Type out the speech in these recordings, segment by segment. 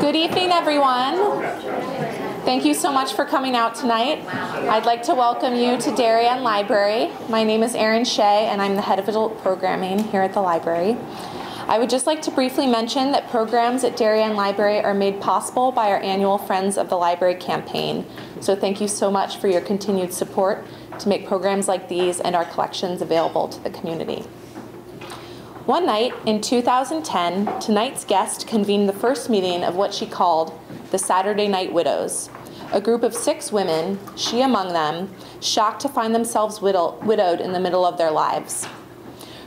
Good evening, everyone. Thank you so much for coming out tonight. I'd like to welcome you to Darien Library. My name is Erin Shea, and I'm the head of adult programming here at the library. I would just like to briefly mention that programs at Darien Library are made possible by our annual Friends of the Library campaign. So thank you so much for your continued support to make programs like these and our collections available to the community. One night in 2010, tonight's guest convened the first meeting of what she called the Saturday Night Widows, a group of 6 women, she among them, shocked to find themselves widowed in the middle of their lives.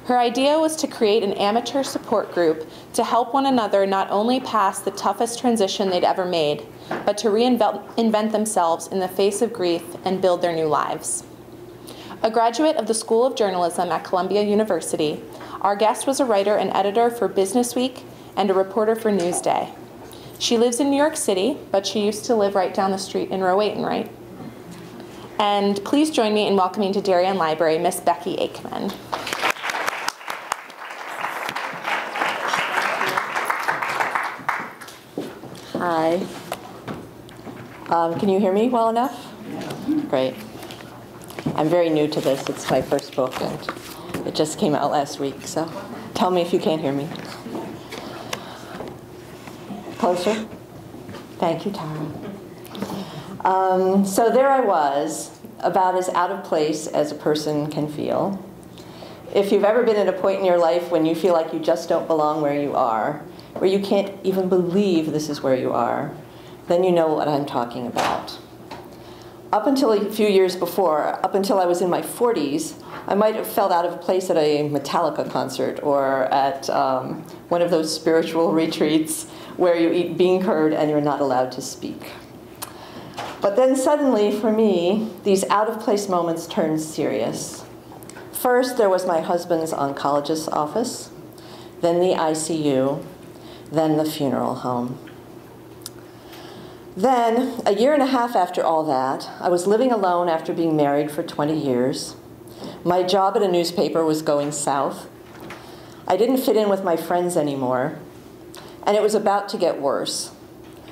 Her idea was to create an amateur support group to help one another not only pass the toughest transition they'd ever made, but to reinvent themselves in the face of grief and build their new lives. A graduate of the School of Journalism at Columbia University, our guest was a writer and editor for Business Week and a reporter for Newsday. She lives in New York City, but she used to live right down the street in Rowayton, right? And please join me in welcoming to Darien Library, Miss Becky Aikman. Hi. Can you hear me well enough? Great. I'm very new to this. It's my first book, and it just came out last week, so tell me if you can't hear me. Closer? Thank you, Tara. So there I was, about as out of place as a person can feel. If you've ever been at a point in your life when you feel like you just don't belong where you are, where you can't even believe this is where you are, then you know what I'm talking about. Up until a few years before, up until I was in my 40s, I might have felt out of place at a Metallica concert or at one of those spiritual retreats where you eat bean curd and you're not allowed to speak. But then suddenly, for me, these out-of-place moments turned serious. First, there was my husband's oncologist's office, then the ICU, then the funeral home. Then, a year and a half after all that, I was living alone after being married for 20 years. My job at a newspaper was going south. I didn't fit in with my friends anymore, and it was about to get worse.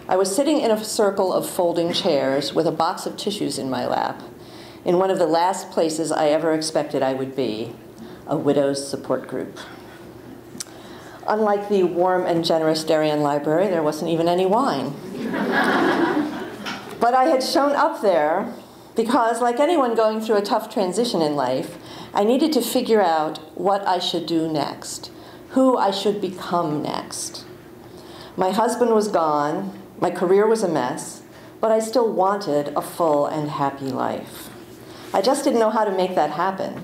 I was sitting in a circle of folding chairs with a box of tissues in my lap, in one of the last places I ever expected I would be, a widow's support group. Unlike the warm and generous Darien Library, there wasn't even any wine. But I had shown up there because, like anyone going through a tough transition in life, I needed to figure out what I should do next, who I should become next. My husband was gone, my career was a mess, but I still wanted a full and happy life. I just didn't know how to make that happen.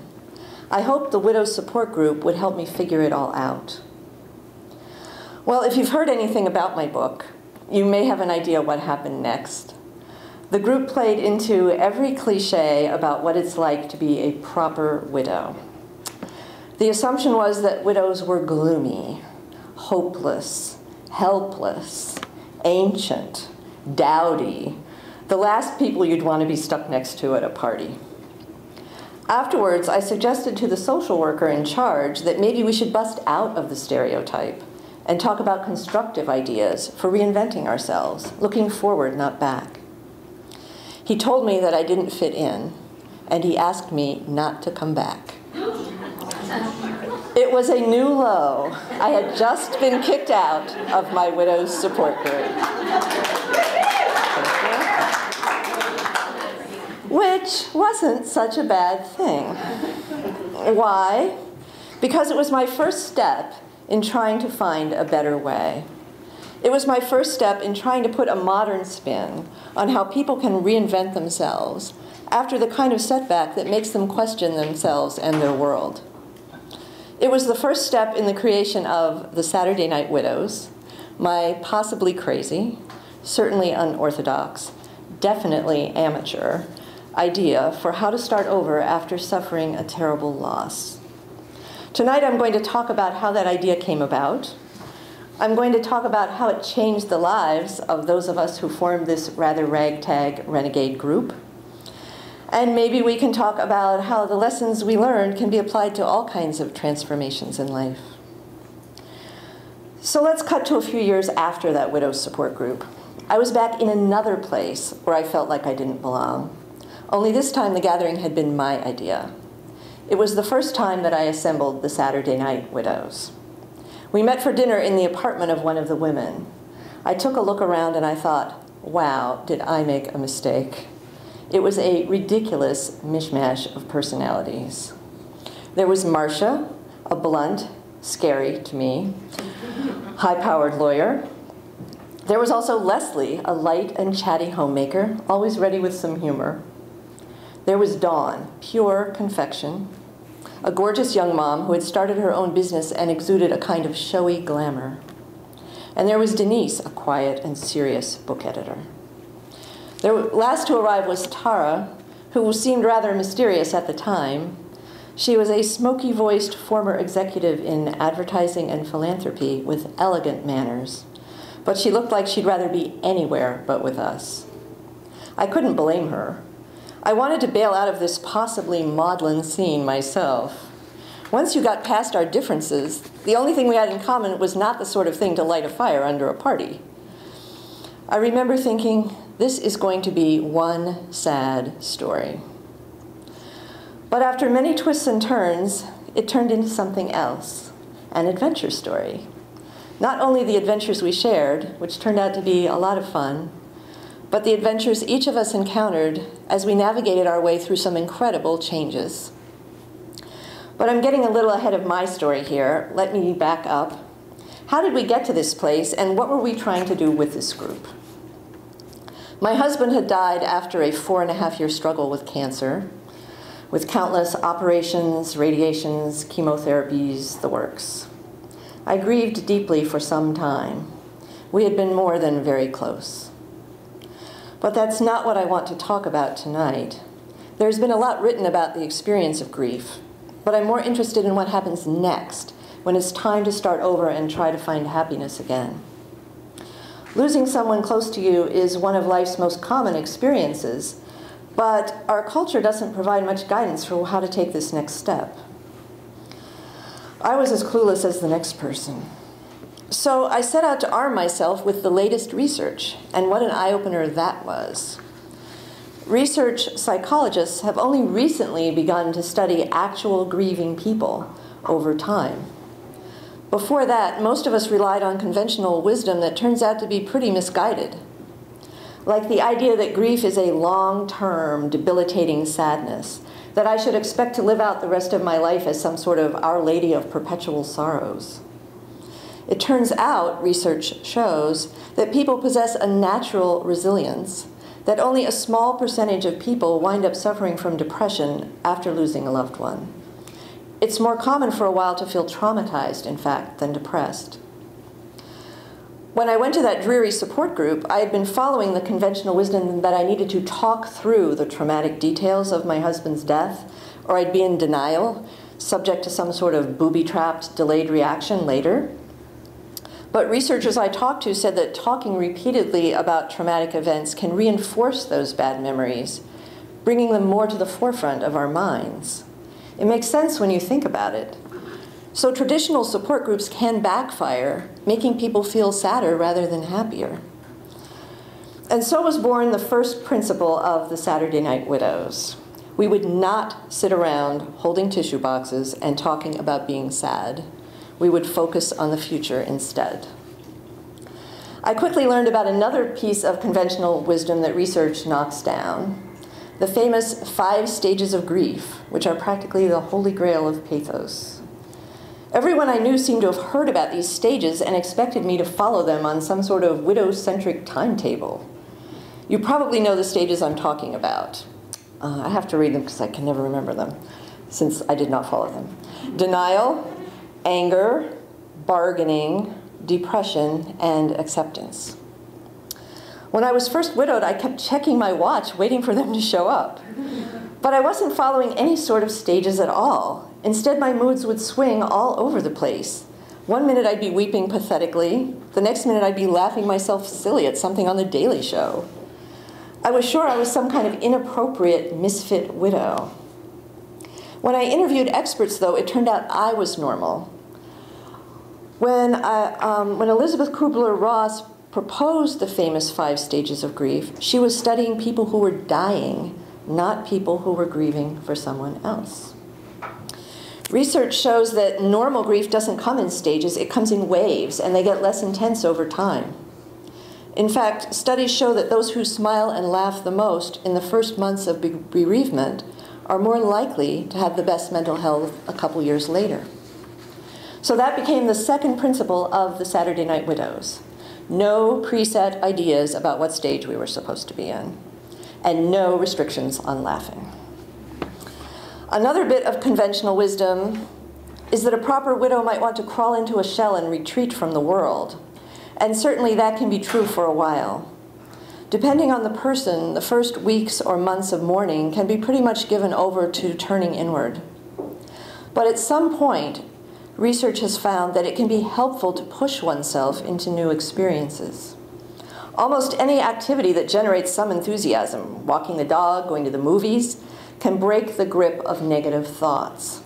I hoped the Widow's Support Group would help me figure it all out. Well, if you've heard anything about my book, you may have an idea what happened next. The group played into every cliche about what it's like to be a proper widow. The assumption was that widows were gloomy, hopeless, helpless, ancient, dowdy, the last people you'd want to be stuck next to at a party. Afterwards, I suggested to the social worker in charge that maybe we should bust out of the stereotype and talk about constructive ideas for reinventing ourselves, looking forward, not back. He told me that I didn't fit in, and he asked me not to come back. It was a new low. I had just been kicked out of my widow's support group. Which wasn't such a bad thing. Why? Because it was my first step in trying to find a better way. It was my first step in trying to put a modern spin on how people can reinvent themselves after the kind of setback that makes them question themselves and their world. It was the first step in the creation of the Saturday Night Widows, my possibly crazy, certainly unorthodox, definitely amateur idea for how to start over after suffering a terrible loss. Tonight I'm going to talk about how that idea came about. I'm going to talk about how it changed the lives of those of us who formed this rather ragtag renegade group. And maybe we can talk about how the lessons we learned can be applied to all kinds of transformations in life. So let's cut to a few years after that widow's support group. I was back in another place where I felt like I didn't belong. Only this time the gathering had been my idea. It was the first time that I assembled the Saturday Night Widows. We met for dinner in the apartment of one of the women. I took a look around and I thought, wow, did I make a mistake? It was a ridiculous mishmash of personalities. There was Marcia, a blunt, scary to me, high-powered lawyer. There was also Leslie, a light and chatty homemaker, always ready with some humor. There was Dawn, pure confection, a gorgeous young mom who had started her own business and exuded a kind of showy glamour. And there was Denise, a quiet and serious book editor. The last to arrive was Tara, who seemed rather mysterious at the time. She was a smoky-voiced former executive in advertising and philanthropy with elegant manners, but she looked like she'd rather be anywhere but with us. I couldn't blame her. I wanted to bail out of this possibly maudlin scene myself. Once you got past our differences, the only thing we had in common was not the sort of thing to light a fire under a party. I remember thinking, this is going to be one sad story. But after many twists and turns, it turned into something else, an adventure story. Not only the adventures we shared, which turned out to be a lot of fun, but the adventures each of us encountered as we navigated our way through some incredible changes. But I'm getting a little ahead of my story here. Let me back up. How did we get to this place, and what were we trying to do with this group? My husband had died after a 4.5-year struggle with cancer, with countless operations, radiations, chemotherapies, the works. I grieved deeply for some time. We had been more than very close. But that's not what I want to talk about tonight. There's been a lot written about the experience of grief, but I'm more interested in what happens next, when it's time to start over and try to find happiness again. Losing someone close to you is one of life's most common experiences, but our culture doesn't provide much guidance for how to take this next step. I was as clueless as the next person. So I set out to arm myself with the latest research, and what an eye-opener that was. Research psychologists have only recently begun to study actual grieving people over time. Before that, most of us relied on conventional wisdom that turns out to be pretty misguided. Like the idea that grief is a long-term, debilitating sadness, that I should expect to live out the rest of my life as some sort of Our Lady of Perpetual Sorrows. It turns out, research shows, that people possess a natural resilience, that only a small percentage of people wind up suffering from depression after losing a loved one. It's more common for a while to feel traumatized, in fact, than depressed. When I went to that dreary support group, I had been following the conventional wisdom that I needed to talk through the traumatic details of my husband's death, or I'd be in denial, subject to some sort of booby-trapped, delayed reaction later. But researchers I talked to said that talking repeatedly about traumatic events can reinforce those bad memories, bringing them more to the forefront of our minds. It makes sense when you think about it. So traditional support groups can backfire, making people feel sadder rather than happier. And so was born the first principle of the Saturday Night Widows. We would not sit around holding tissue boxes and talking about being sad. We would focus on the future instead. I quickly learned about another piece of conventional wisdom that research knocks down, the famous 5 stages of grief, which are practically the holy grail of pathos. Everyone I knew seemed to have heard about these stages and expected me to follow them on some sort of widow-centric timetable. You probably know the stages I'm talking about. I have to read them because I can never remember them, since I did not follow them. Denial, anger, bargaining, depression, and acceptance. When I was first widowed, I kept checking my watch, waiting for them to show up. But I wasn't following any sort of stages at all. Instead, my moods would swing all over the place. One minute I'd be weeping pathetically. The next minute I'd be laughing myself silly at something on The Daily Show. I was sure I was some kind of inappropriate misfit widow. When I interviewed experts, though, it turned out I was normal. When Elizabeth Kubler-Ross proposed the famous 5 stages of grief, she was studying people who were dying, not people who were grieving for someone else. Research shows that normal grief doesn't come in stages, it comes in waves, and they get less intense over time. In fact, studies show that those who smile and laugh the most in the first months of bereavement are more likely to have the best mental health a couple years later. So that became the second principle of the Saturday Night Widows. No preset ideas about what stage we were supposed to be in, and no restrictions on laughing. Another bit of conventional wisdom is that a proper widow might want to crawl into a shell and retreat from the world. And certainly that can be true for a while. Depending on the person, the first weeks or months of mourning can be pretty much given over to turning inward. But at some point, research has found that it can be helpful to push oneself into new experiences. Almost any activity that generates some enthusiasm, walking the dog, going to the movies, can break the grip of negative thoughts.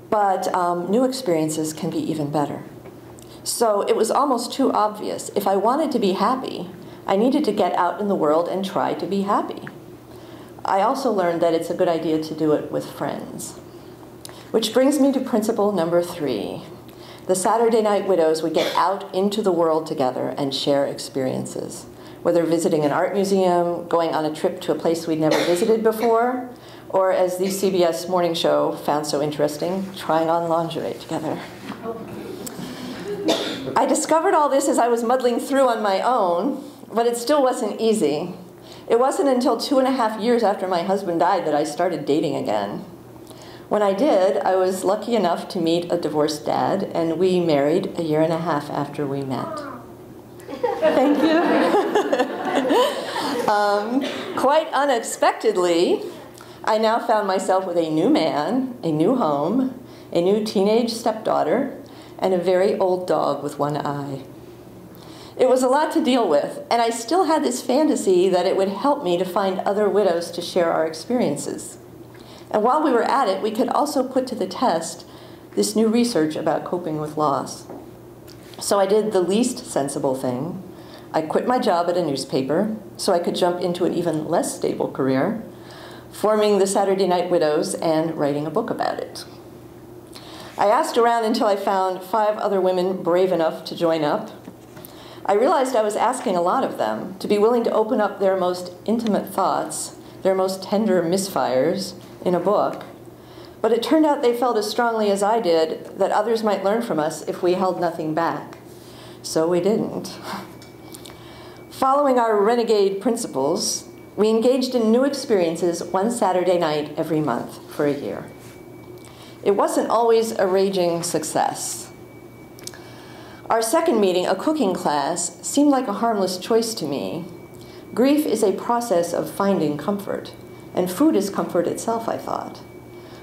But new experiences can be even better. So it was almost too obvious. If I wanted to be happy, I needed to get out in the world and try to be happy. I also learned that it's a good idea to do it with friends. Which brings me to principle number 3. The Saturday Night Widows would get out into the world together and share experiences. Whether visiting an art museum, going on a trip to a place we'd never visited before, or as the CBS morning show found so interesting, trying on lingerie together. I discovered all this as I was muddling through on my own, but it still wasn't easy. It wasn't until 2.5 years after my husband died that I started dating again. When I did, I was lucky enough to meet a divorced dad, and we married 1.5 years after we met. Thank you. Quite unexpectedly, I now found myself with a new man, a new home, a new teenage stepdaughter, and a very old dog with one eye. It was a lot to deal with, and I still had this fantasy that it would help me to find other widows to share our experiences. And while we were at it, we could also put to the test this new research about coping with loss. So I did the least sensible thing. I quit my job at a newspaper so I could jump into an even less stable career, forming the Saturday Night Widows and writing a book about it. I asked around until I found 5 other women brave enough to join up. I realized I was asking a lot of them to be willing to open up their most intimate thoughts, their most tender misfires in a book. But it turned out they felt as strongly as I did that others might learn from us if we held nothing back. So we didn't. Following our renegade principles, we engaged in new experiences one Saturday night every month for a year. It wasn't always a raging success. Our second meeting, a cooking class, seemed like a harmless choice to me. Grief is a process of finding comfort, and food is comfort itself, I thought.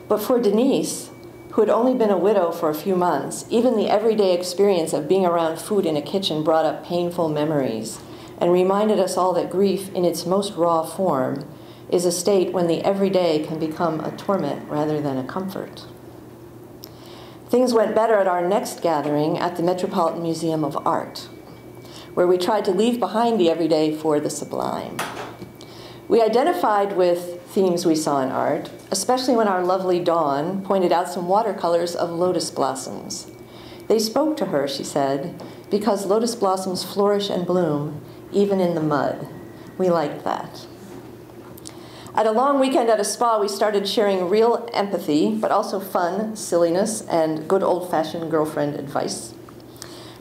But for Denise, who had only been a widow for a few months, even the everyday experience of being around food in a kitchen brought up painful memories and reminded us all that grief, in its most raw form, is a state when the everyday can become a torment rather than a comfort. Things went better at our next gathering at the Metropolitan Museum of Art, where we tried to leave behind the everyday for the sublime. We identified with themes we saw in art, especially when our lovely Dawn pointed out some watercolors of lotus blossoms. They spoke to her, she said, because lotus blossoms flourish and bloom, even in the mud. We liked that. At a long weekend at a spa, we started sharing real empathy, but also fun, silliness, and good old-fashioned girlfriend advice.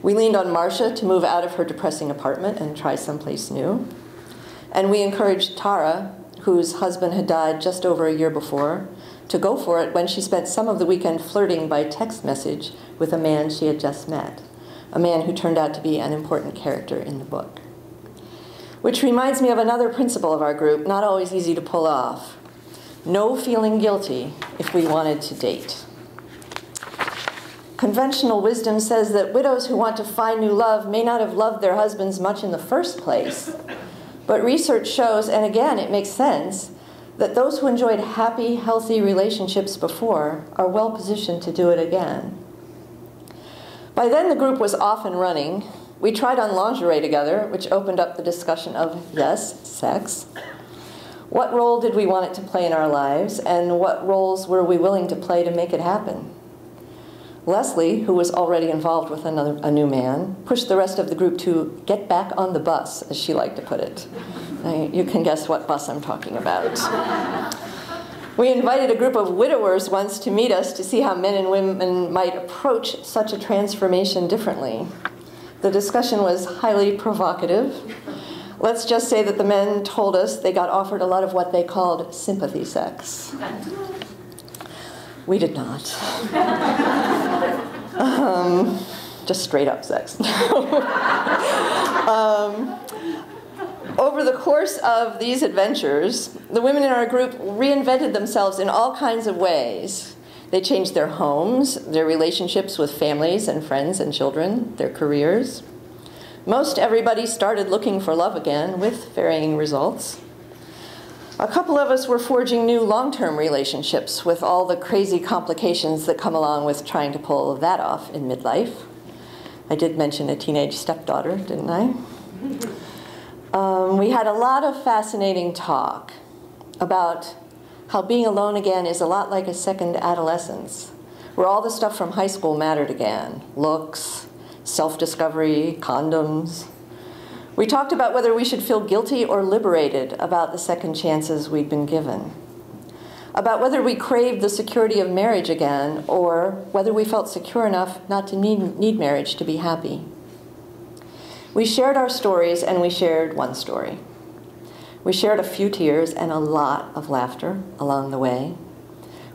We leaned on Marcia to move out of her depressing apartment and try someplace new. And we encouraged Tara, whose husband had died just over a year before, to go for it when she spent some of the weekend flirting by text message with a man she had just met, a man who turned out to be an important character in the book. Which reminds me of another principle of our group, not always easy to pull off. No feeling guilty if we wanted to date. Conventional wisdom says that widows who want to find new love may not have loved their husbands much in the first place. But research shows, and again it makes sense, that those who enjoyed happy, healthy relationships before are well positioned to do it again. By then, the group was off and running. We tried on lingerie together, which opened up the discussion of, yes, sex. What role did we want it to play in our lives, and what roles were we willing to play to make it happen? Leslie, who was already involved with a new man, pushed the rest of the group to get back on the bus, as she liked to put it. You can guess what bus I'm talking about. We invited a group of widowers once to meet us to see how men and women might approach such a transformation differently. The discussion was highly provocative. Let's just say that the men told us they got offered a lot of what they called sympathy sex. We did not. Just straight up sex. Over the course of these adventures, the women in our group reinvented themselves in all kinds of ways. They changed their homes, their relationships with families and friends and children, their careers. Most everybody started looking for love again, with varying results. A couple of us were forging new long-term relationships with all the crazy complications that come along with trying to pull that off in midlife. I did mention a teenage stepdaughter, didn't I? We had a lot of fascinating talk about how being alone again is a lot like a second adolescence, where all the stuff from high school mattered again. Looks, self-discovery, condoms. We talked about whether we should feel guilty or liberated about the second chances we'd been given. About whether we craved the security of marriage again, or whether we felt secure enough not to need marriage to be happy. We shared our stories, and we shared one story. We shared a few tears and a lot of laughter along the way.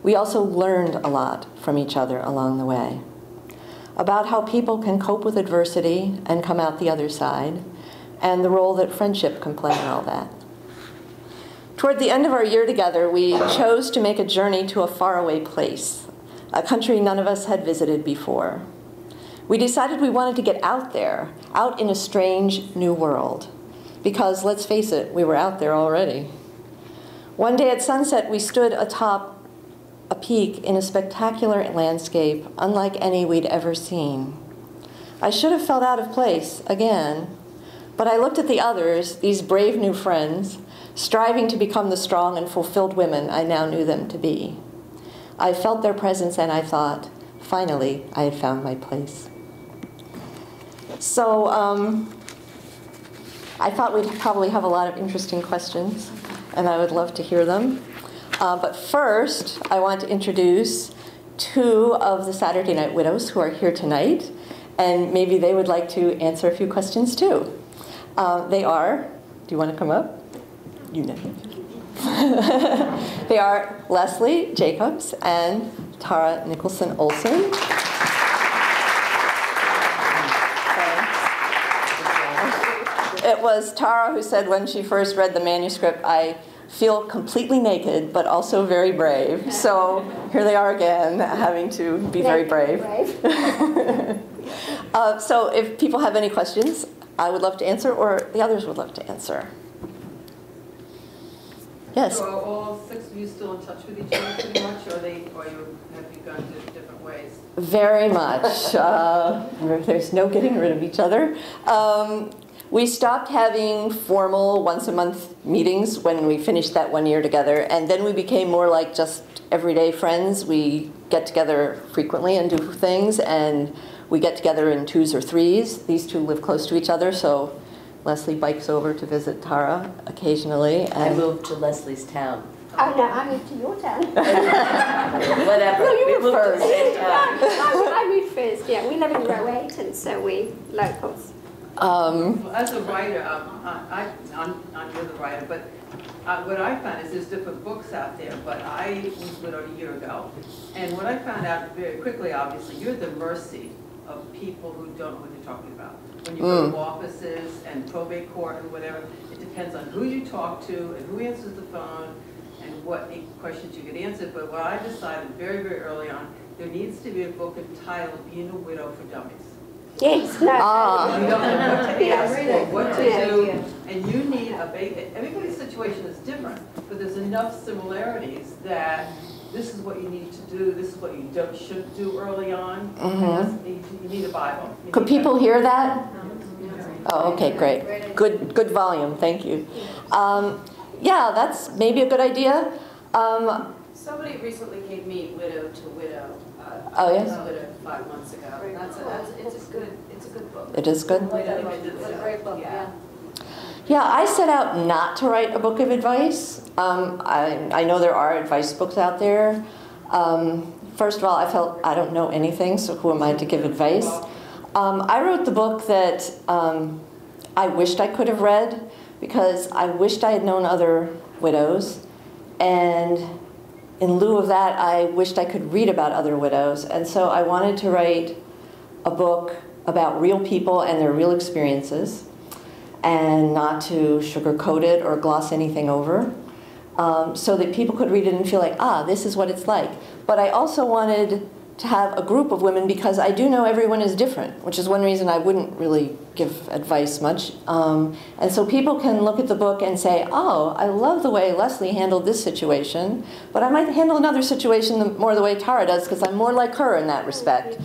We also learned a lot from each other along the way. About how people can cope with adversity and come out the other side, and the role that friendship can play in all that. Toward the end of our year together, we chose to make a journey to a faraway place, a country none of us had visited before. We decided we wanted to get out there, out in a strange new world, because, let's face it, we were out there already. One day at sunset, we stood atop a peak in a spectacular landscape unlike any we'd ever seen. I should have felt out of place again, but I looked at the others, these brave new friends, striving to become the strong and fulfilled women I now knew them to be. I felt their presence and I thought, finally, I had found my place. So I thought we'd probably have a lot of interesting questions, and I would love to hear them. But first, I want to introduce two of the Saturday Night Widows who are here tonight, and maybe they would like to answer a few questions too. They are, do you want to come up? You know. They are Leslie Jacobs and Tara Nicholson Olson. It was Tara who said when she first read the manuscript, I feel completely naked, but also very brave. So here they are again, having to be very brave. So if people have any questions, I would love to answer, or the others would love to answer. Yes? So are all six of you still in touch with each other pretty much, or have you gone to different ways? Very much. There's no getting rid of each other. We stopped having formal once-a-month meetings when we finished that 1 year together, and then we became more like just everyday friends. We get together frequently and do things, and we get together in twos or threes. These two live close to each other, so Leslie bikes over to visit Tara occasionally. I moved to Leslie's town. Oh, no, I moved to your town. Whatever. No, you moved first. To the same town. I moved first, yeah. We live in row 8, and so we locals. Well, as a writer, you're the writer, but what I found is there's different books out there, but I was widowed a year ago. And what I found out very quickly, obviously, you're at the mercy of people who don't know what they're talking about. When you go to offices and probate court and whatever, it depends on who you talk to and who answers the phone and what questions you get answered. But what I decided very, very early on, there needs to be a book entitled Being a Widow for Dummies. Yes, no. You don't know what to ask or what to Yeah. do, and you need a baby. Everybody's situation is different, but there's enough similarities that this is what you need to do, this is what you should do early on. You need a Bible. Could people hear that? Oh, okay, great. Good volume, thank you. Yeah, that's maybe a good idea. Somebody recently gave me Widow to Widow. Oh, yes? Widow 5 months ago. It's a good book. It is good? It's a great book, yeah. Yeah, I set out not to write a book of advice. I know there are advice books out there. First of all, I felt I don't know anything, so who am I to give advice? I wrote the book that I wished I could have read because I wished I had known other widows, and in lieu of that, I wished I could read about other widows. And so I wanted to write a book about real people and their real experiences, and not to sugarcoat it or gloss anything over, so that people could read it and feel like, this is what it's like. But I also wanted to have a group of women because I do know everyone is different, which is one reason I wouldn't really give advice much. And so people can look at the book and say, I love the way Leslie handled this situation, but I might handle another situation more the way Tara does because I'm more like her in that respect.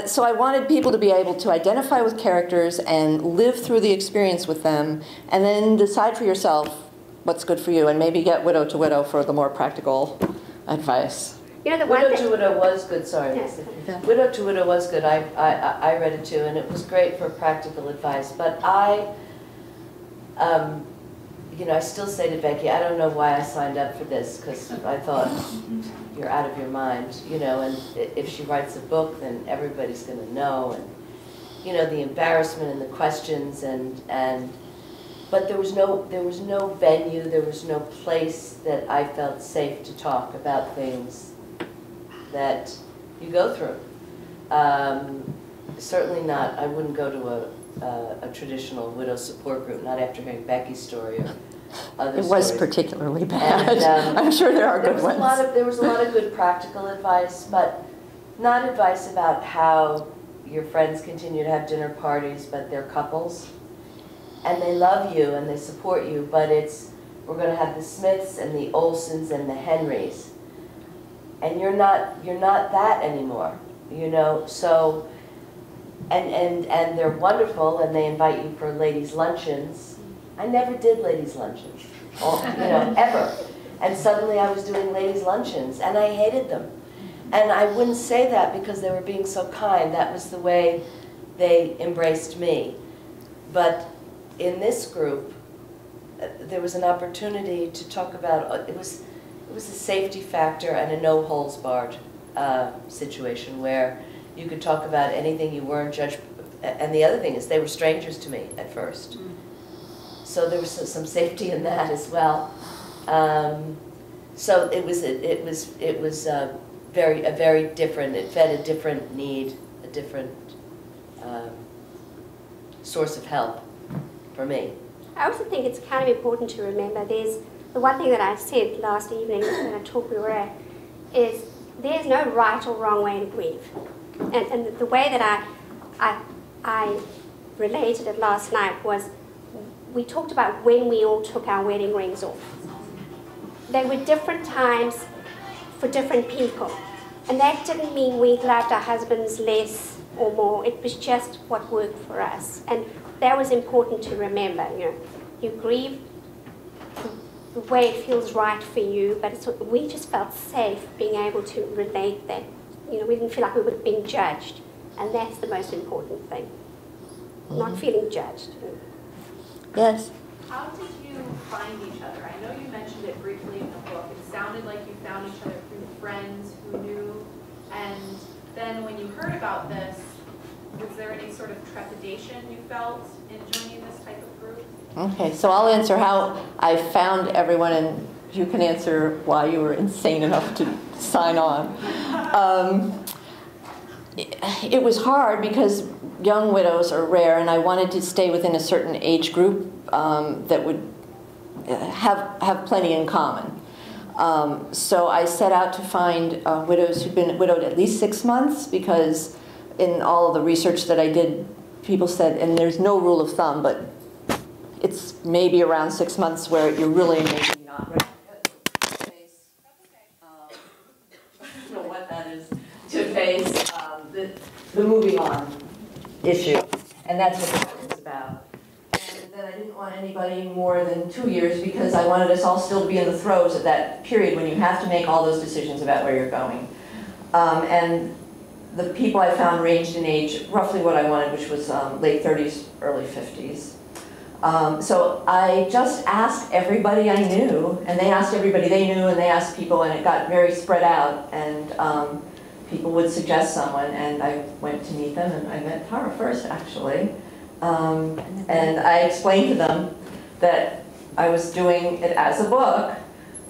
So I wanted people to be able to identify with characters and live through the experience with them, and then decide for yourself what's good for you, and maybe get Widow to Widow for the more practical advice. You know, the one Widow thing, to Widow was good, sorry. Yes. Widow to Widow was good. I read it too, and it was great for practical advice. But I still say to Becky, I don't know why I signed up for this, because I thought, you're out of your mind, and if she writes a book, then everybody's going to know, and, the embarrassment and the questions, but there was no venue, there was no place that I felt safe to talk about things that you go through. Certainly not, I wouldn't go to a traditional widow support group, not after hearing Becky's story or other stories. It was particularly bad. And, I'm sure there are good ones. There was a lot of good practical advice, but not advice about how your friends continue to have dinner parties, but they're couples. And they love you and they support you, but we're going to have the Smiths and the Olsons and the Henrys. And you're not that anymore, so, and they're wonderful and they invite you for ladies' luncheons. I never did ladies' luncheons, ever. And suddenly I was doing ladies' luncheons and I hated them. And I wouldn't say that because they were being so kind. That was the way they embraced me. But in this group, there was an opportunity to talk about, it was a safety factor and a no holds barred situation where you could talk about anything, you weren't judged. And the other thing is they were strangers to me at first. So there was some safety in that as well. So it was very different. It fed a different need, a different source of help for me. I also think it's kind of important to remember the one thing that I said last evening when I talked we were at is there's no right or wrong way to grieve. And the way that I related it last night was we talked about when we all took our wedding rings off. They were different times for different people. And that didn't mean we loved our husbands less or more. It was just what worked for us. And that was important to remember. You grieve the way it feels right for you, but we just felt safe being able to relate that. We didn't feel like we were being judged. And that's the most important thing. Not feeling judged. Yes. How did you find each other? I know you mentioned it briefly in the book. It sounded like you found each other through friends who knew, and then when you heard about this, was there any sort of trepidation you felt in joining this type of group? Okay, so I'll answer how I found everyone, and you can answer why you were insane enough to sign on. It was hard because young widows are rare, and I wanted to stay within a certain age group that would have plenty in common. So I set out to find widows who'd been widowed at least 6 months, because in all of the research that I did, people said, and there's no rule of thumb, but it's maybe around 6 months where you're really maybe not ready. I don't know what that is, to face the moving on issue. And that's what the book is about. And then I didn't want anybody more than 2 years because I wanted us all still to be in the throes of that period when you have to make all those decisions about where you're going. And the people I found ranged in age roughly what I wanted, which was late 30s, early 50s. So I just asked everybody I knew, and they asked everybody they knew, and they asked people, and it got very spread out, and people would suggest someone, and I went to meet them, and I met Tara first, actually. And I explained to them that I was doing it as a book,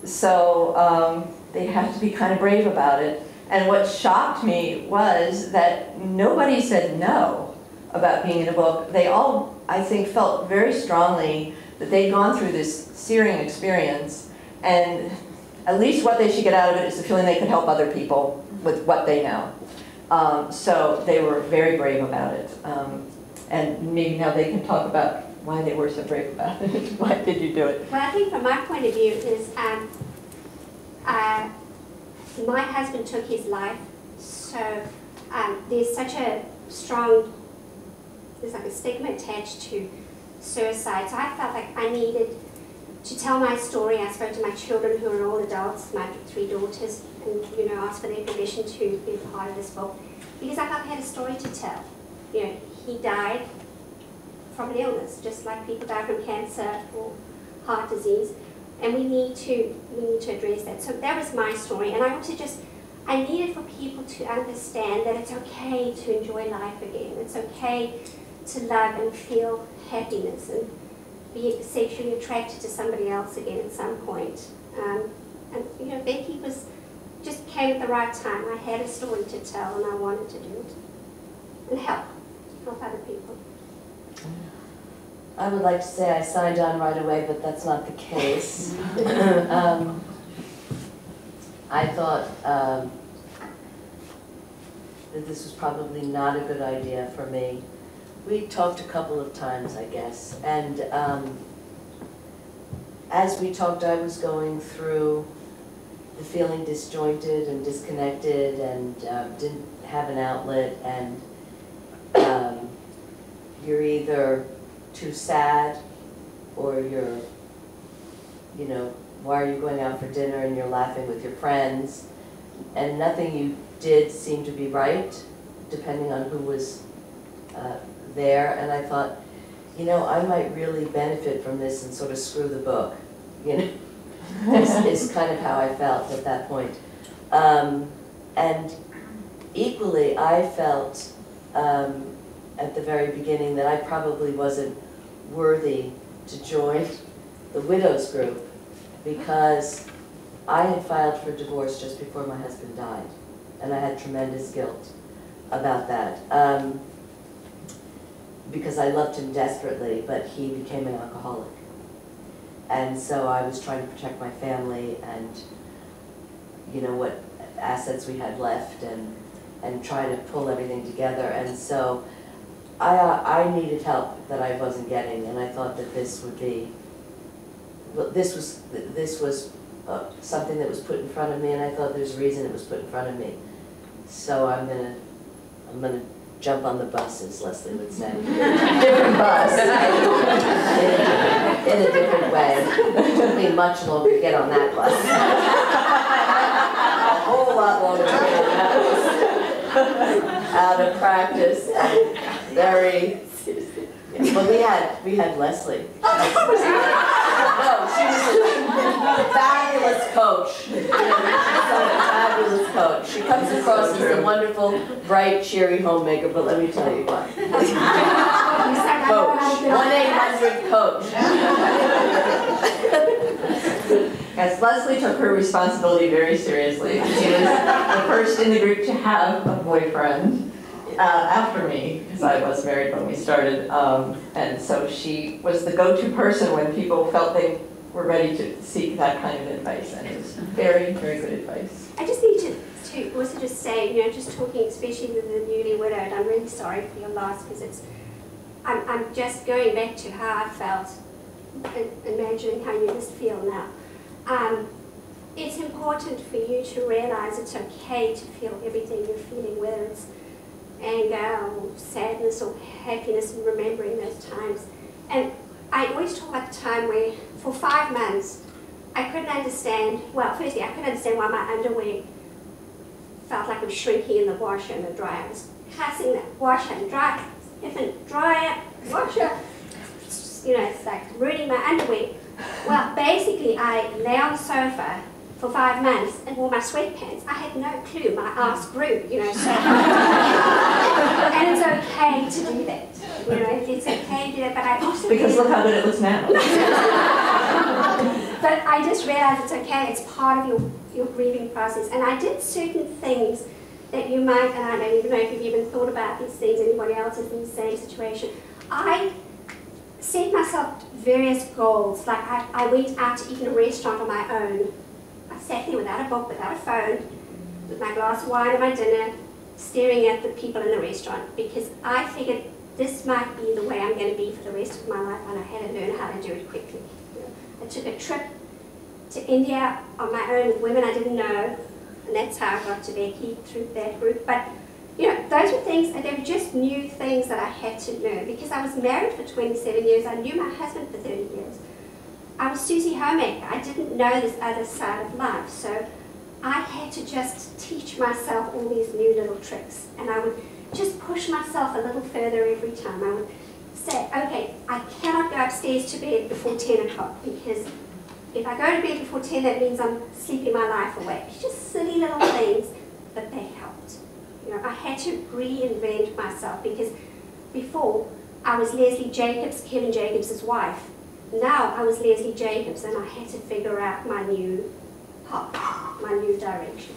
so they have to be kind of brave about it. And what shocked me was that nobody said no about being in a book. They all, I think, felt very strongly that they'd gone through this searing experience, and at least what they should get out of it is the feeling they could help other people with what they know. So they were very brave about it. And maybe now they can talk about why they were so brave about it. Why did you do it? Well, I think from my point of view is my husband took his life, so there's such a strong, there's like a stigma attached to suicide. So I felt like I needed to tell my story. I spoke to my children who are all adults, my 3 daughters, and asked for their permission to be a part of this book because I felt I had a story to tell. He died from an illness, just like people die from cancer or heart disease, and we need to address that. So that was my story, and I also I needed for people to understand that it's okay to enjoy life again. It's okay to love and feel happiness and be sexually attracted to somebody else again at some point. And Becky just came at the right time. I had a story to tell, and I wanted to do it and help other people. I would like to say I signed on right away, but that's not the case. I thought that this was probably not a good idea for me. We talked a couple of times, I guess, and as we talked, I was going through the feeling disjointed and disconnected and didn't have an outlet, and you're either too sad or you're, why are you going out for dinner and you're laughing with your friends, and nothing you did seemed to be right, depending on who was there. And I thought, I might really benefit from this and sort of screw the book, is kind of how I felt at that point. And equally, I felt at the very beginning that I probably wasn't worthy to join the widows group because I had filed for divorce just before my husband died, and I had tremendous guilt about that because I loved him desperately, but he became an alcoholic. And so I was trying to protect my family and what assets we had left and trying to pull everything together. And so I needed help that I wasn't getting, and I thought that this would be, well, this was something that was put in front of me, and I thought there's a reason it was put in front of me. So I'm gonna jump on the bus, as Leslie would say. Different bus. in a different way. It took me much longer to get on that bus. A whole lot longer to get on that bus. Out of practice and very. But we had Leslie. No, she was a fabulous coach. She's a fabulous coach. She comes across as a wonderful, bright, cheery homemaker, but let me tell you what. Coach. 1-800-COACH. Yes, Leslie took her responsibility very seriously. She was the first in the group to have a boyfriend after me, because I was married when we started. And so she was the go-to person when people felt they were ready to seek that kind of advice, and it was very, very good advice. I just need to also just say, just talking especially with the newly widowed, I'm really sorry for your loss, because I'm just going back to how I felt and imagining how you must feel now. It's important for you to realize it's okay to feel everything you're feeling, whether it's anger or sadness or happiness, and remembering those times. And I always talk about the time where, for 5 months, I couldn't understand, well, firstly, I couldn't understand why my underwear felt like it was shrinking in the washer and the dryer. I was cussing the washer and dryer, different dryer, washer, it's like ruining my underwear. Well, basically, I lay on the sofa for 5 months and wore my sweatpants. I had no clue. My ass grew, so. And it's okay to do that. It's okay to do that, but I also... Because look how good it looks now. But I just realized it's okay. It's part of your grieving process. And I did certain things that you might, and I don't even know if you've even thought about these things, anybody else is in the same situation. I set myself various goals. Like I went out to eat in a restaurant on my own. I sat there without a book, without a phone, with my glass of wine and my dinner, staring at the people in the restaurant, because I figured this might be the way I'm going to be for the rest of my life, and I had to learn how to do it quickly. I took a trip to India on my own with women I didn't know, and that's how I got to Becky, through that group. But those were things, they were just new things that I had to learn, because I was married for 27 years. I knew my husband for 30 years. I was Susie Homemaker. I didn't know this other side of life, so I had to just teach myself all these new little tricks, and I would just push myself a little further every time. I would say, okay, I cannot go upstairs to bed before 10 o'clock, because if I go to bed before 10, that means I'm sleeping my life away. It's just silly little things, but they helped. I had to reinvent myself, because before I was Leslie Jacobs, Kevin Jacobs' wife. Now I was Leslie Jacobs, and I had to figure out my new path, my new direction.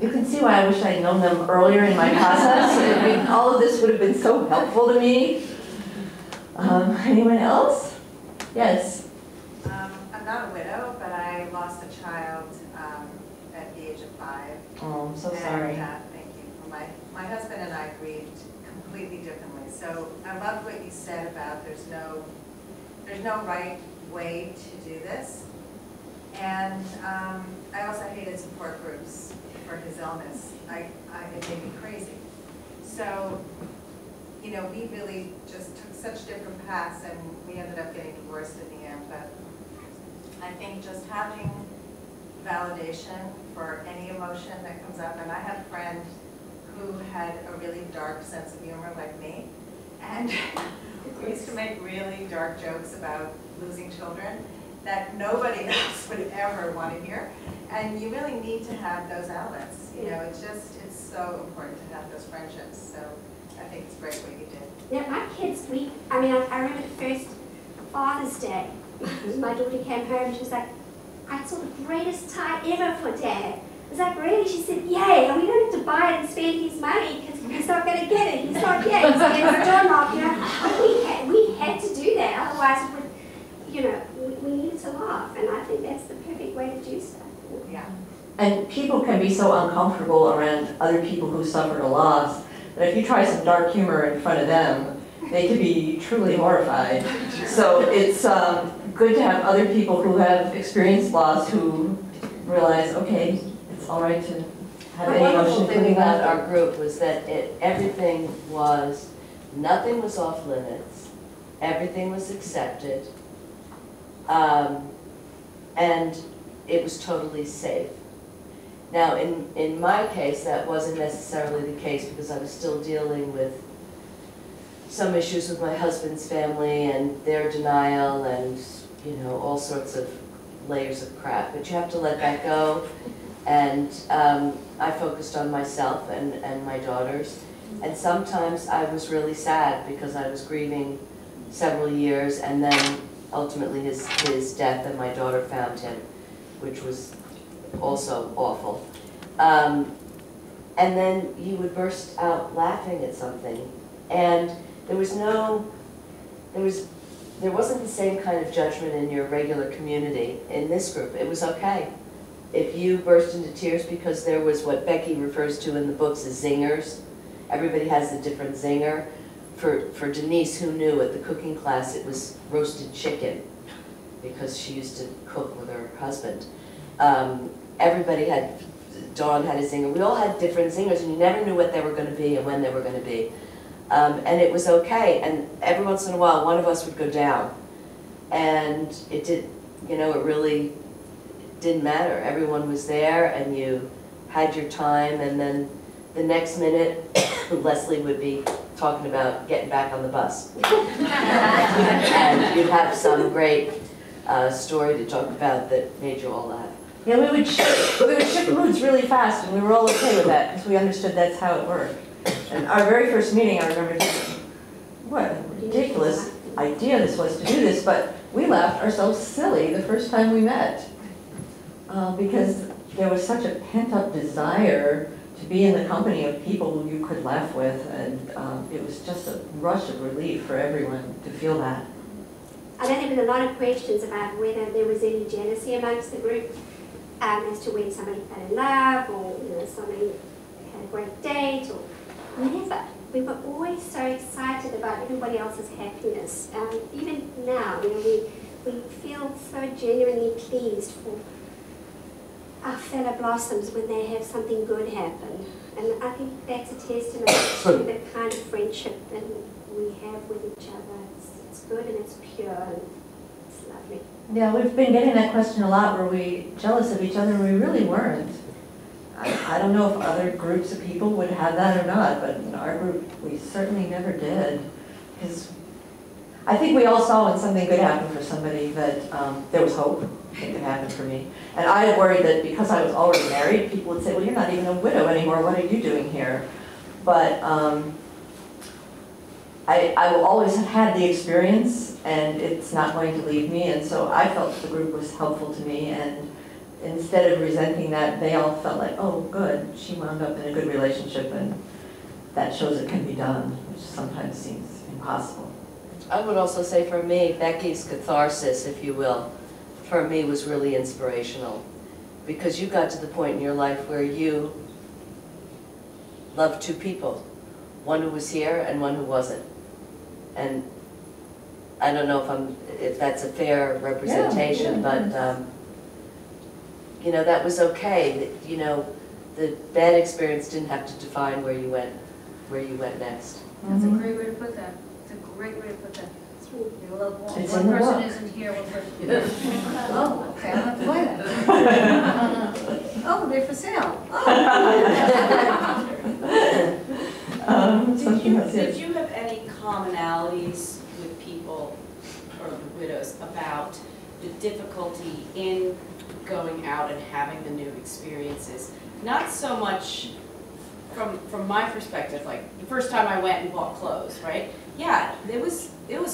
You can see why I wish I'd known them earlier in my process. I mean, all of this would have been so helpful to me. Anyone else? Yes. I'm not a widow, but I lost a child at the age of 5. Oh, I'm so sorry. Thank you. My husband and I grieved completely differently. So I loved what you said about there's no right way to do this. And I also hated support groups for his illness. It made me crazy. So, we really just took such different paths, and we ended up getting divorced in the end. But I think just having validation for any emotion that comes up, and I had a friend who had a really dark sense of humor like me, and we used to make really dark jokes about losing children that nobody else would ever want to hear. And you really need to have those outlets. It's so important to have those friendships. So I think it's great what you did. Yeah, my kids, I remember the first Father's Day. My daughter came home and she was like, I saw the greatest tie ever for Dad. I was like, really? She said, yay, and we don't have to buy it and spend his money because he's not going to get it. He's not yet. He's getting the door knocked, We had to do that. Otherwise, we needed to laugh. And I think that's the perfect way to do stuff. Yeah. And people can be so uncomfortable around other people who suffered a loss that if you try some dark humor in front of them, they can be truly horrified. So it's good to have other people who have experienced loss who realize, okay, it's all right to have any emotion. The wonderful thing about our group was that nothing was off limits, everything was accepted, and it was totally safe. Now, in my case, that wasn't necessarily the case because I was still dealing with some issues with my husband's family and their denial and, all sorts of layers of crap. But you have to let that go. And I focused on myself and my daughters. And sometimes I was really sad because I was grieving several years, and then ultimately his death, and my daughter found him, which was also awful. And then you would burst out laughing at something. And there was there wasn't the same kind of judgment in your regular community. In this group, it was okay. If you burst into tears because there was what Becky refers to in the books as zingers, everybody has a different zinger. For Denise, who knew at the cooking class, it was roasted chicken because she used to cook with her husband. Everybody had, Dawn had a zinger. We all had different zingers, and you never knew what they were going to be and when they were going to be. And it was okay, and every once in a while, one of us would go down. And it did, you know, it really didn't matter. Everyone was there, and you had your time, and then the next minute, Leslie would be talking about getting back on the bus. And you'd have some great story to talk about that made you all laugh. Yeah, we would ship moods really fast, and we were all okay with that because we understood that's how it worked. And our very first meeting, I remember thinking, what a ridiculous idea this was to do this, but we laughed ourselves silly the first time we met because there was such a pent-up desire to be in the company of people who you could laugh with, and it was just a rush of relief for everyone to feel that. I know there have been a lot of questions about whether there was any jealousy amongst the group as to when somebody fell in love or somebody had a great date or never. We were always so excited about everybody else's happiness. Even now, we feel so genuinely pleased for our fellow blossoms when they have something good happen. And I think that's a testament to the kind of friendship that we have with each other. It's good and it's pure and it's lovely. Yeah, we've been getting that question a lot. Were we jealous of each other? And we really weren't. I don't know if other groups of people would have that or not, but in our group, we certainly never did. Because I think we all saw when something good happened for somebody that there was hope it could happen for me. And I worried that because I was already married, people would say, well, you're not even a widow anymore. What are you doing here? But I will always have had the experience, and it's not going to leave me. And so I felt the group was helpful to me. And instead of resenting that, they all felt like, oh, good, she wound up in a good relationship, and that shows it can be done, which sometimes seems impossible. I would also say for me, Becky's catharsis, if you will, for me was really inspirational. Because you got to the point in your life where you loved two people. One who was here and one who wasn't. And I don't know if that's a fair representation, but you know, that was okay. You know, the bad experience didn't have to define where you went next. That's a great way to put that. It's a great way to put that. You love one person isn't here, one person. Oh, okay, I'll have to buy that. Oh, they're for sale. Did you have any commonalities with people or the widows about the difficulty in going out and having the new experiences? Not so much from my perspective, like the first time I went and bought clothes, right? Yeah, it was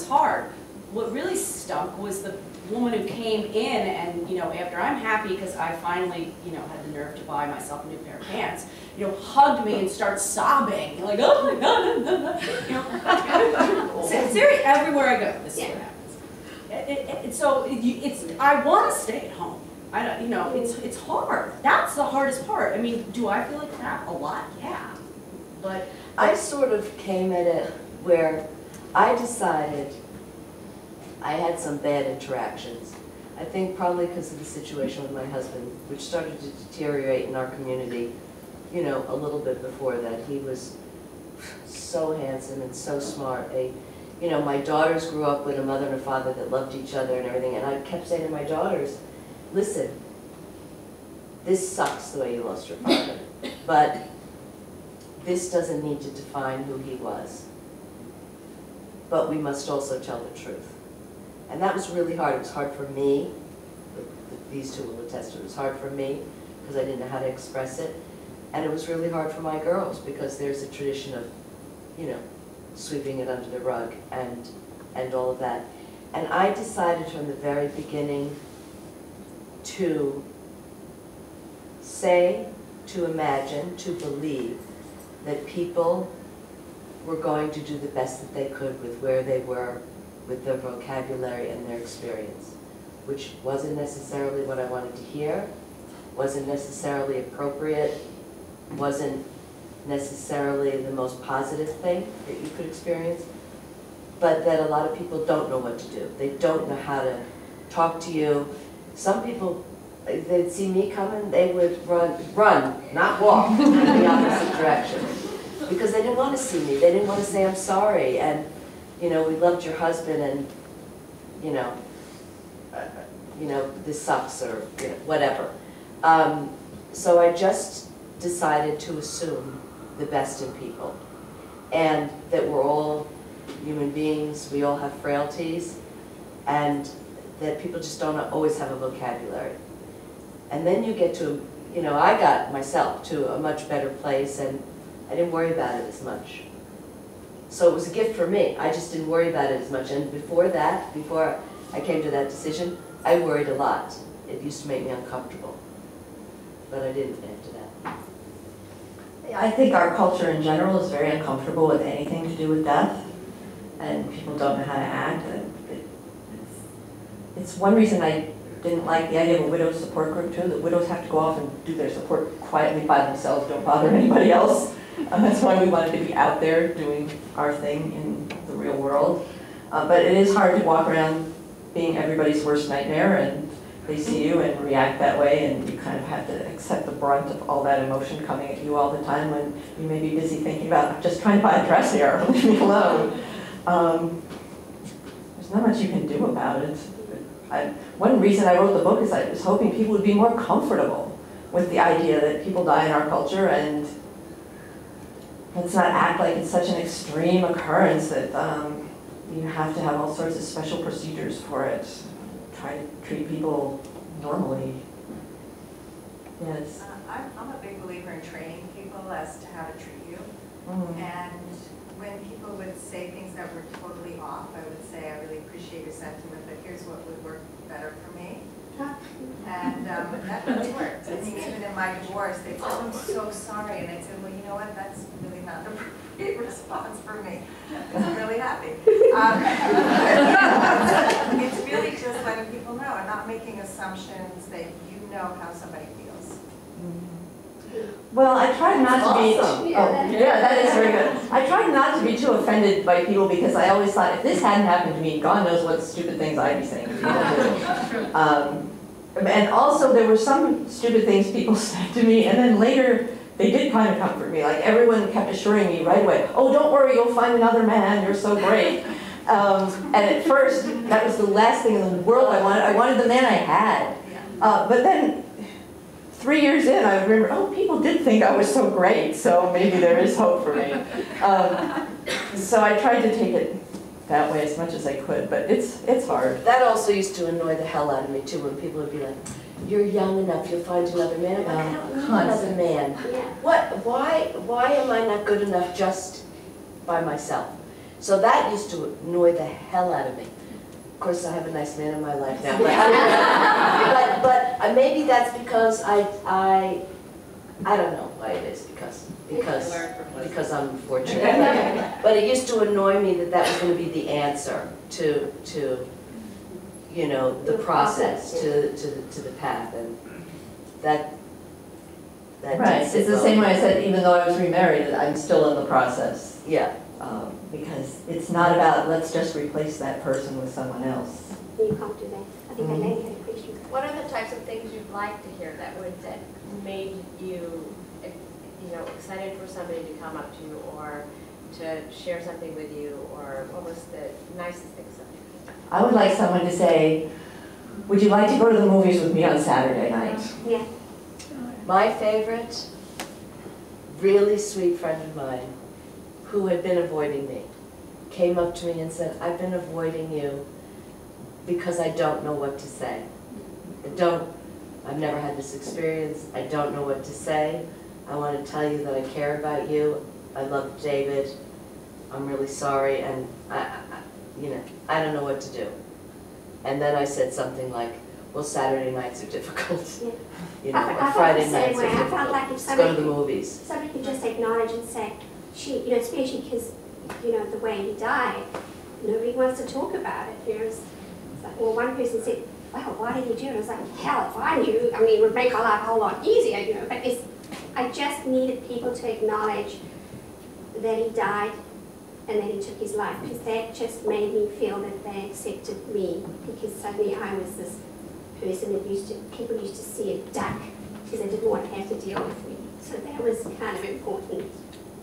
hard. What really stunk was the woman who came in and, you know, after I'm happy because I finally, you know, had the nerve to buy myself a new pair of pants, you know, hugged me and started sobbing, like, oh my God, you know. Seriously, everywhere I go, this is what happens. I want to stay at home. I don't, you know, it's hard. That's the hardest part. I mean, do I feel like crap a lot? Yeah, but I sort of came at it where I decided I had some bad interactions. I think probably because of the situation with my husband, which started to deteriorate in our community, you know, a little bit before that. He was so handsome and so smart. You know, my daughters grew up with a mother and a father that loved each other and everything, and I kept saying to my daughters, listen, this sucks the way you lost your father, but this doesn't need to define who he was. But we must also tell the truth. And that was really hard. It was hard for me. These two will attest to it. It was hard for me because I didn't know how to express it. And it was really hard for my girls because there's a tradition of, you know, sweeping it under the rug and all of that. And I decided from the very beginning to say, to imagine, to believe that people were going to do the best that they could with where they were with their vocabulary and their experience, which wasn't necessarily what I wanted to hear, wasn't necessarily appropriate, wasn't necessarily the most positive thing that you could experience, but that a lot of people don't know what to do. They don't know how to talk to you. Some people, they'd see me coming, they would run, not walk, in the opposite direction. Because they didn't want to see me. They didn't want to say, I'm sorry, and, you know, we loved your husband, and, you know, this sucks, or, you know, whatever. So I just decided to assume the best in people, and that we're all human beings, we all have frailties, and that people just don't always have a vocabulary. And then you get to, you know, I got myself to a much better place, and I didn't worry about it as much. So it was a gift for me. I just didn't worry about it as much. And before that, before I came to that decision, I worried a lot. It used to make me uncomfortable. But I didn't after that. I think our culture in general is very uncomfortable with anything to do with death, and people don't know how to act. It's one reason I didn't like the idea of a widow's support group too, that widows have to go off and do their support quietly by themselves, don't bother anybody else. That's why we wanted to be out there doing our thing in the real world. But it is hard to walk around being everybody's worst nightmare, and they see you and react that way, and you kind of have to accept the brunt of all that emotion coming at you all the time when you may be busy thinking about, I'm just trying to buy a dress here, leave me alone. There's not much you can do about it. One reason I wrote the book is I was hoping people would be more comfortable with the idea that people die in our culture, and let's not act like it's such an extreme occurrence that you have to have all sorts of special procedures for it. Try to treat people normally. Yes. I'm a big believer in training people as to how to treat you. And when people would say things that were totally off, I would say, I really appreciate your sentiment, but here's what would work better for me. And that really worked. I think even in my divorce, they said, I'm so sorry. And I said, well, you know what? That's really not the appropriate response for me. Because I'm really happy. It's really just letting people know and not making assumptions that you know how somebody feels. Well, I try not to be, yeah, that is very good. I try not to be too offended by people, because I always thought, if this hadn't happened to me, God knows what stupid things I'd be saying to people too. And also, there were some stupid things people said to me, and then later, they did kind of comfort me. Like, everyone kept assuring me right away, oh, don't worry, you'll find another man, you're so great. And at first, that was the last thing in the world I wanted. I wanted the man I had. But then, 3 years in, I remember, oh, people did think I was so great, so maybe there is hope for me. So I tried to take it that way as much as I could, but it's hard. That also used to annoy the hell out of me too, when people would be like, you're young enough, you'll find another man. I'm like, I don't need another man. Why am I not good enough just by myself? So that used to annoy the hell out of me. Of course, I have a nice man in my life now, but maybe that's because I don't know why it is, because I'm fortunate. But it used to annoy me that that was going to be the answer to you know, the process, to the path, and that right. It's the same way I said, even though I was remarried, I'm still in the process. Yeah. Because it's not about, let's just replace that person with someone else. You can't do that. I think that lady had a question. What are the types of things you'd like to hear that made you, excited for somebody to come up to you or to share something with you, or what was the nicest thing somebody said? I would like someone to say, would you like to go to the movies with me on Saturday night? Yeah. My favorite, really sweet friend of mine, who had been avoiding me, came up to me and said, I've been avoiding you because I don't know what to say. I've never had this experience. I don't know what to say. I want to tell you that I care about you. I love David. I'm really sorry, and I don't know what to do. And then I said something like, well, Saturday nights are difficult. Yeah. Or Friday nights are I felt difficult. like if Let's go to the movies. Somebody could just acknowledge and say, especially because, the way he died, nobody wants to talk about it. It's like, well, one person said, "Well, why did you do it?" I was like, "Hell, if I knew, I mean, it would make our life a whole lot easier, you know." But I just needed people to acknowledge that he died and that he took his life, because that just made me feel that they accepted me, because suddenly I was this person that people used to see a duck because they didn't want to have to deal with me. So that was kind of important.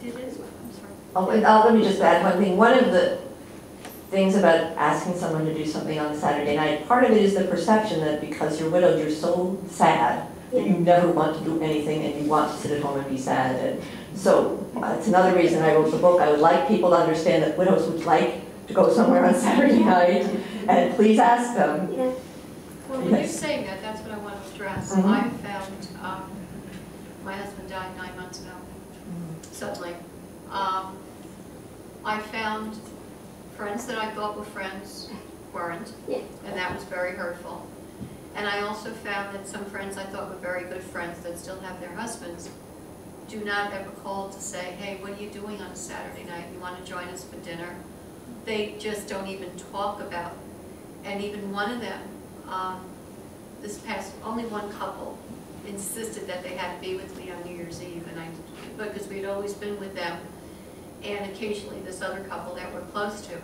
Did it as well? I'm sorry. Oh, and let me just add one thing. One of the things about asking someone to do something on a Saturday night, part of it is the perception that because you're widowed, you're so sad that you never want to do anything and you want to sit at home and be sad. And so it's another reason I wrote the book. I would like people to understand that widows would like to go somewhere on Saturday night, and please ask them. Yeah. Well, when you're saying that, that's what I want to stress. I found, my husband died 9 months ago, suddenly. I found friends that I thought were friends weren't, and that was very hurtful. And I also found that some friends I thought were very good friends that still have their husbands do not ever call to say, "Hey, what are you doing on a Saturday night? You want to join us for dinner?" They just don't even talk about it. And even one of them, only one couple insisted that they had to be with me on New Year's Eve, and because we'd always been with them, and occasionally this other couple that we're close to.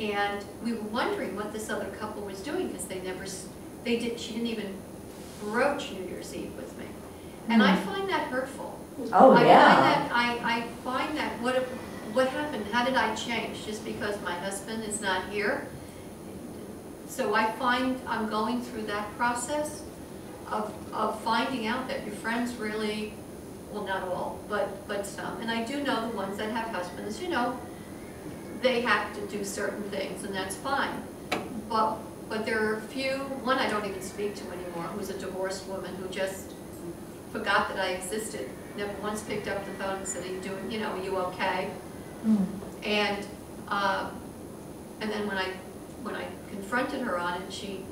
And we were wondering what this other couple was doing, because she didn't even broach New Year's Eve with me. And I find that hurtful. Oh, I find that what happened? How did I change? Just because my husband is not here? So I find I'm going through that process of finding out that your friends really, well, not all, but some. And I do know the ones that have husbands, you know, they have to do certain things, and that's fine. But there are a few, one I don't even speak to anymore, who's a divorced woman who just forgot that I existed. Never once picked up the phone and said, are you okay? And then when I confronted her on it, she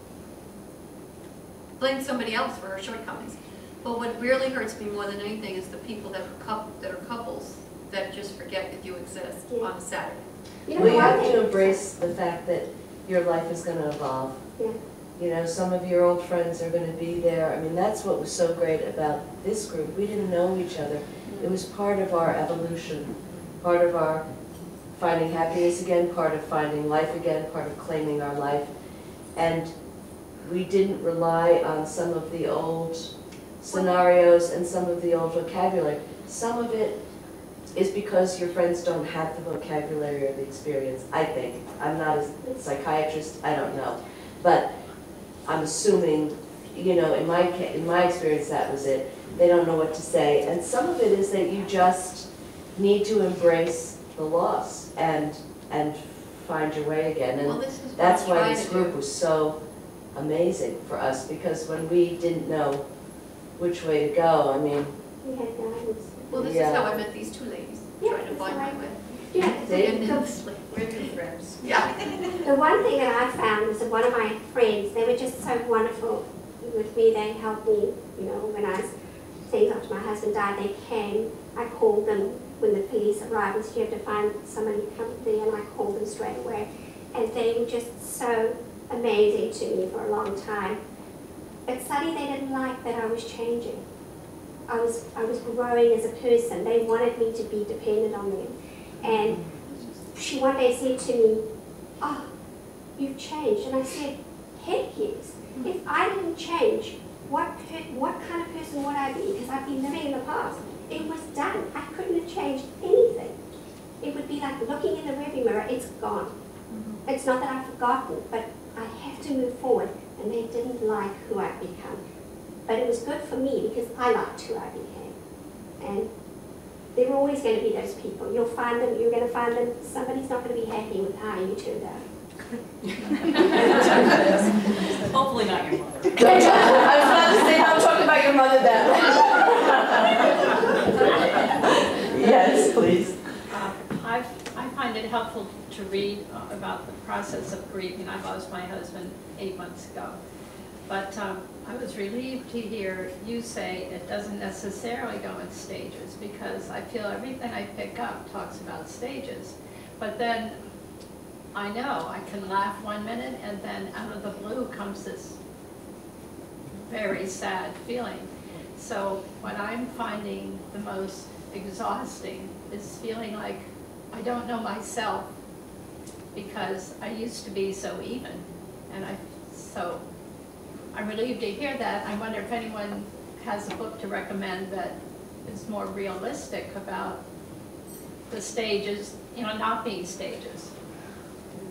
blamed somebody else for her shortcomings. But what really hurts me more than anything is the people that are couples that just forget that you exist on a Saturday. We have to embrace the fact that your life is going to evolve. Yeah. You know, some of your old friends are going to be there. I mean, that's what was so great about this group. We didn't know each other. It was part of our evolution, part of our finding happiness again, part of finding life again, part of claiming our life. And we didn't rely on some of the old scenarios and some of the old vocabulary. Some of it is because your friends don't have the vocabulary or the experience, I think. I'm not a psychiatrist, I don't know. But I'm assuming, you know, in my experience, that was it. They don't know what to say. And some of it is that you just need to embrace the loss and find your way again. And that's why this group was so amazing for us, because when we didn't know which way to go, I mean... We had guidance. Well, this is how I met these two ladies, trying to find my way. Yeah, we're good friends. Yeah. The one thing that I found was that one of my friends, they were just so wonderful with me. They helped me, you know, when I was saying after my husband died, they came. I called them when the police arrived and said, "You have to find somebody to come there," and I called them straight away. And they were just so amazing to me for a long time. But suddenly they didn't like that I was changing. I was growing as a person. They wanted me to be dependent on them. And she one day said to me, "Oh, you've changed." And I said, "Heck yes. If I didn't change, what kind of person would I be? Because I've been living in the past. It was done. I couldn't have changed anything. It would be like looking in the rearview mirror. It's gone. It's not that I've forgotten, but I have to move forward." And they didn't like who I'd become. But it was good for me because I liked who I became. And there were always going to be those people. You'll find them, you're going to find them, somebody's not going to be happy with how you turned out. Hopefully not your mother. I was about to say, I'm talking about your mother then. Yes, please. I find it helpful to read about the process of grieving. I lost my husband 8 months ago. But I was relieved to hear you say it doesn't necessarily go in stages, because I feel everything I pick up talks about stages. But then I know, I can laugh one minute and then out of the blue comes this very sad feeling. So what I'm finding the most exhausting is feeling like I don't know myself, because I used to be so even. And so I'm relieved to hear that. I wonder if anyone has a book to recommend that is more realistic about the stages, not being stages.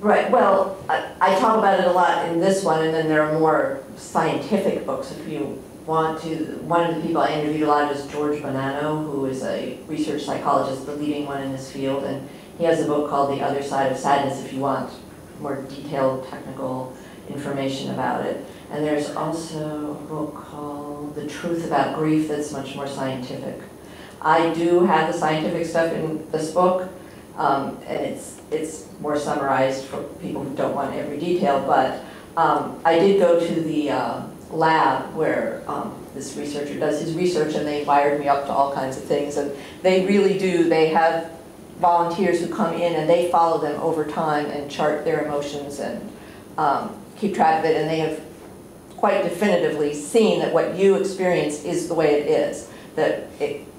Right, well, I talk about it a lot in this one, and then there are more scientific books if you want to. One of the people I interviewed a lot is George Bonanno, who is a research psychologist, the leading one in this field, and he has a book called The Other Side of Sadness if you want more detailed technical information about it. And there's also a book called The Truth About Grief that's much more scientific. I do have the scientific stuff in this book, and it's more summarized for people who don't want every detail, but I did go to the lab where this researcher does his research, and they wired me up to all kinds of things, and they really do. They have volunteers who come in and they follow them over time and chart their emotions and keep track of it, and they have quite definitively seen that what you experience is the way it is, that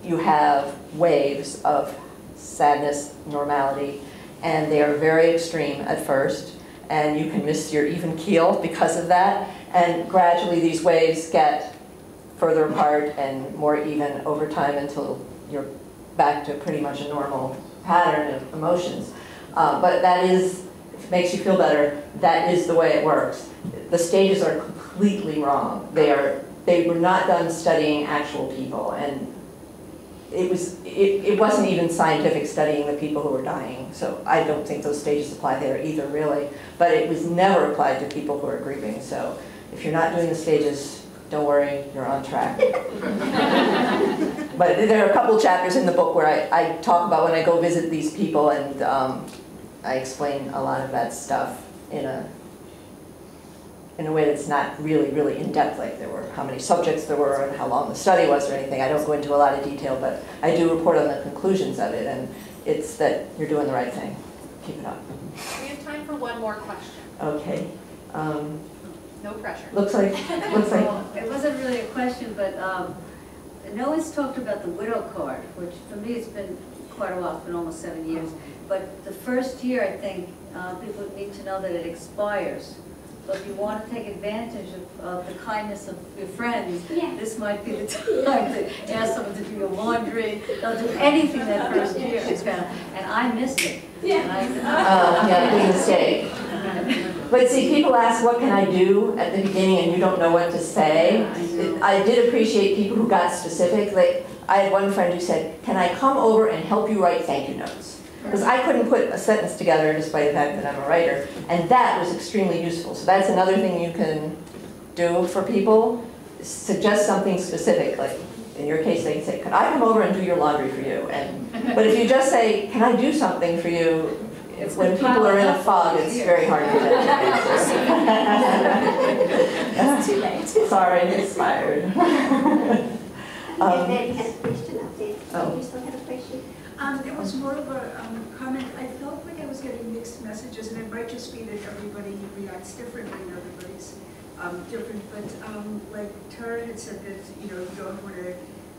you have waves of sadness, normality, and they are very extreme at first, and you can miss your even keel because of that, and gradually these waves get further apart and more even over time until you're back to pretty much a normal pattern of emotions. But that is, if it makes you feel better, that is the way it works. The stages are completely wrong. They were not done studying actual people, and it wasn't even scientific studying the people who were dying, so I don't think those stages apply there either, really. But it was never applied to people who are grieving, so if you're not doing the stages, don't worry, you're on track. But there are a couple chapters in the book where I talk about when I go visit these people, and I explain a lot of that stuff in a way that's not really in-depth, like there were how many subjects there were and how long the study was or anything. I don't go into a lot of detail, but I do report on the conclusions of it, and it's that you're doing the right thing. Keep it up. We have time for one more question. Okay. No pressure. Looks like. Well, it wasn't really a question, but no one's talked about the widow card, which for me it's been quite a while. It's been almost 7 years. But the first year, I think people need to know that it expires. So if you want to take advantage of the kindness of your friends, this might be the time to ask someone to do your laundry. They'll do anything that first year. And I missed it. Yeah, big mistake. But see, people ask, what can I do at the beginning, and you don't know what to say. I did appreciate people who got specific. Like, I had one friend who said, can I come over and help you write thank you notes? Because I couldn't put a sentence together despite the fact that I'm a writer, and that was extremely useful. So that's another thing you can do for people. Suggest something specific, like in your case they can say, can I come over and do your laundry for you? But if you just say, can I do something for you, when people are in a fog, it's very hard for them to answer. It's too late. Sorry, expired. You had a question up there. Oh. You still have a question? It was more of a comment. I felt like I was getting mixed messages, and it might just be that everybody reacts differently and everybody's different. But like Tara had said that, you don't want to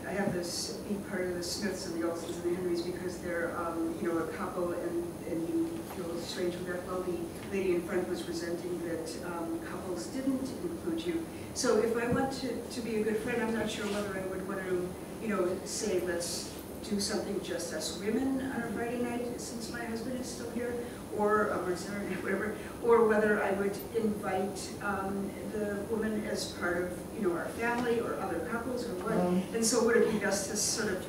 have this be part of the Smiths and the Olsons and the Henrys because they're, a couple, and you feel strange with that. Well, the lady in front was resenting that couples didn't include you. So if I want to be a good friend, I'm not sure whether I would want to, say, let's do something just us women on a Friday night, since my husband is still here, or Saturday, whatever, or whether I would invite the woman as part of, our family or other couples or what. And so would it be best to sort of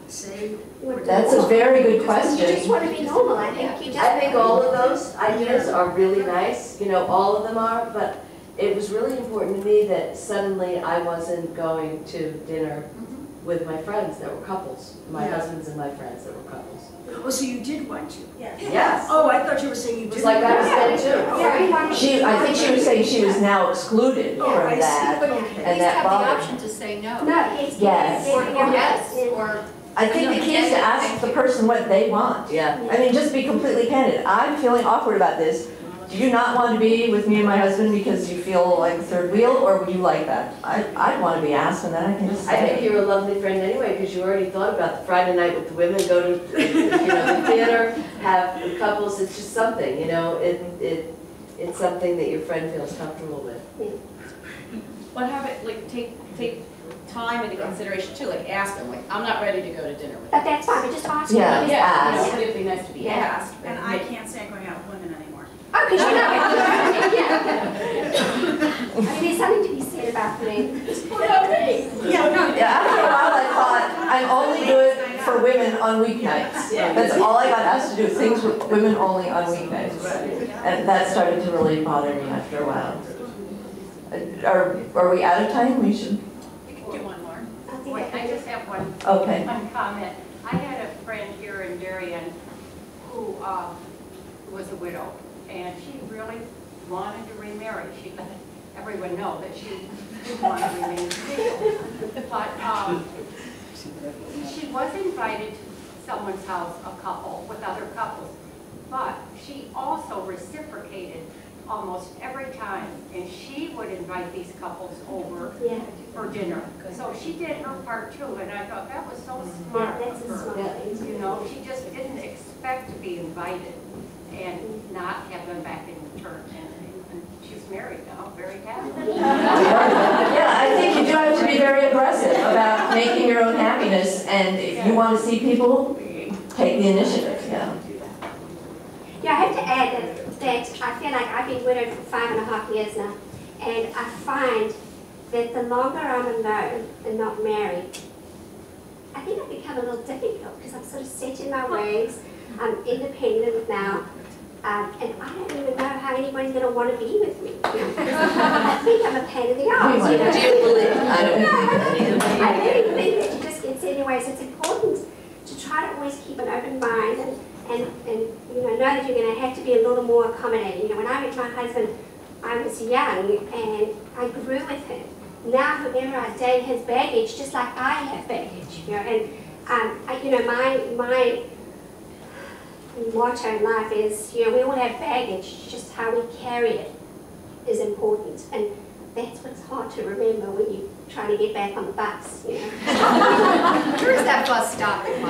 say? That's a very good question. You just want to be normal. I think all of those ideas are really nice. All of them are, but it was really important to me that suddenly I wasn't going to dinner with my friends that were couples, my husbands and my friends that were couples. Oh, so you did want to? Yes. Oh, I thought you were saying you did. It was like I was there too. I think she was saying she was now excluded from that, But and that have the bothered option to say no. no. Yes. Or yes, or I think the key is to ask the person what they want. Yeah. I mean, just be completely candid. I'm feeling awkward about this. Do you not want to be with me and my husband because you feel like third wheel, or would you like that? I'd want to be asked, and then I can just I think say. you're a lovely friend anyway, because you already thought about the Friday night with the women, go to the theater, have the couples. It's just something, it's something that your friend feels comfortable with. But have it, like, take time into consideration too, like ask them, like, I'm not ready to go to dinner with you. But that's fine, but just ask Yeah. them. Ask. It'd be nice to be asked. And I can't say I'm going out with women anymore. Oh, because you're not yeah. I mean, there's something to be said about putting. Yeah, after a while I thought, I'm only good for women on weeknights. That's all I got asked to do, things with women only on weeknights. And that started to really bother me after a while. Are we out of time? We should. We can do one more. Wait, I just have one comment. I had a friend here in Darien who was a widow, and she really wanted to remarry. She let everyone know that she didn't want to remain single. But she was invited to someone's house, a couple, with other couples. But she also reciprocated almost every time, and she would invite these couples over for dinner. So she did her part too, and I thought that was so smart of her. You know, she just didn't expect to be invited and not have them back in return. And she's married now, very happy. Yeah, I think you do have to be very aggressive about making your own happiness, and if you want to see people, take the initiative. Yeah, I have to add that I feel like I've been widowed for 5.5 years now, and I find that the longer I'm alone and not married, I think I've become a little difficult because I'm sort of set in my ways. I'm independent now, and I don't even know how anybody's going to want to be with me. I think I'm a pain in the arse. Do you believe? I don't I really believe that you just get set in your ways. It's important to try to always keep an open mind and know that you're going to have to be a little more accommodating. When I met my husband, I was young and I grew with him. Now, whoever I date has baggage, just like I have baggage. And my motto in life is, we all have baggage. Just how we carry it is important, and that's what's hard to remember when you try to get back on the bus. Where is that bus stopping?